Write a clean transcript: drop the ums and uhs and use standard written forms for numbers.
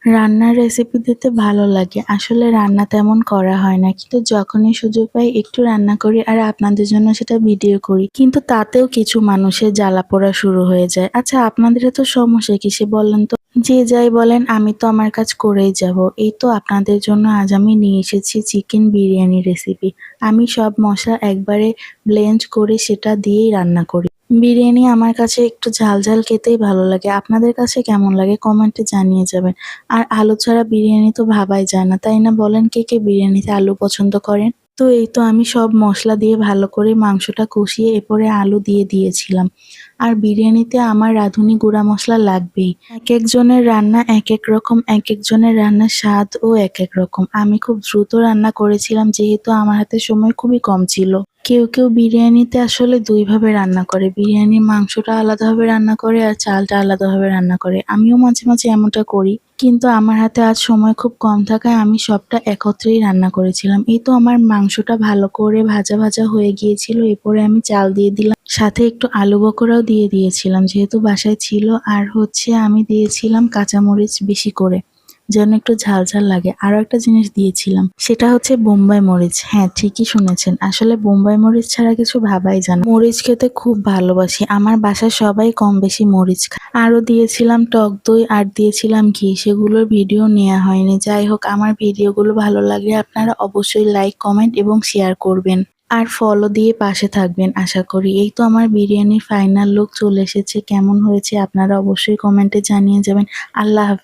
রান্নার রেসিপি দিতে ভালো লাগে। আসলে রান্না তেমন করা হয় না। কিন্তু যখনই সুযোগ পাই একটু রান্না করি আর আপনাদের জন্য সেটা ভিডিও করি। কিন্তু তাতেও কিছু মানুষের জ্বালাপোড়া শুরু হয়ে যায়। আচ্ছা আপনাদের এত সমস্যা কিসে বলেন তো? যে যাই বলেন আমি তো আমার কাজ করেই যাবো। এই তো আপনাদের জন্য আজ আমি নিয়ে এসেছি চিকেন বিরিয়ানি রেসিপি। আমি সব মসলা একবারে ব্লেন্ড করে সেটা দিয়েই রান্না করি। বিরিয়ানি আমার কাছে একটু ঝাল, ঝাল খেতেই ভালো লাগে। আপনাদের কাছে কেমন লাগে কমেন্টে জানিয়ে যাবেন। আর আলু ছাড়া বিরিয়ানি তো ভাবাই যায় না, তাই না বলেন? কে, কে বিরিয়ানিতে আলু পছন্দ করেন? তো এই তো আমি সব মসলা দিয়ে ভালো করে মাংসটা কষিয়ে এরপরে আলু দিয়ে দিয়েছিলাম। আর বিরিয়ানিতে আমার রাঁধুনি গুঁড়া মসলা লাগবেই। একেকজনের রান্না একেক রকম, একেকজনের রান্নার স্বাদও একেক রকম। আমি খুব দ্রুত রান্না করেছিলাম যেহেতু আমার হাতে সময় খুবই কম ছিল। কেউ, কেউ বিরিয়ানিতে আসলে ২ ভাবে রান্না করে। বিরিয়ানির মাংসটা আলাদাভাবে রান্না করে আর চালটা আলাদাভাবে রান্না করে। আমিও মাঝে, মাঝে এমনটা করি। কিন্তু আমার হাতে আজ সময় খুব কম থাকায় আমি সবটা একত্রেই রান্না করেছিলাম। এই তো আমার মাংসটা ভালো করে ভাজা, ভাজা হয়ে গিয়েছিল। এরপরে আমি চাল দিয়ে দিলাম। সাথে একটু আলু বখরাও দিয়ে দিয়েছিলাম যেহেতু বাসায় ছিল। আর হচ্ছে আমি দিয়েছিলাম কাঁচামরিচ বেশি করে। যেন একটু ঝাল, ঝাল লাগে। আরো একটা জিনিস দিয়েছিলাম। সেটা হচ্ছে বোম্বাই মরিচ। হ্যাঁ, ঠিকই শুনেছেন। আসলে বোম্বাই মরিচ ছাড়া কিছু ভাবাই যায় না। মরিচ খেতে খুব ভালোবাসি। আমার বাসায় সবাই কম বেশি মরিচ খায়। আরো দিয়েছিলাম টক দই আর দিয়েছিলাম ঘি। সেগুলোর ভিডিও নেয়া হয়নি। যাই হোক আমার ভিডিওগুলো ভালো লাগলে আপনারা অবশ্যই লাইক, কমেন্ট এবং শেয়ার করবেন। আর ফলো দিয়ে পাশে থাকবেন আশা করি। এই তো আমার বিরিয়ানির ফাইনাল লুক চলে এসেছে। কেমন হয়েছে আপনারা অবশ্যই কমেন্টে জানিয়ে যাবেন। আল্লাহ হাফেজ।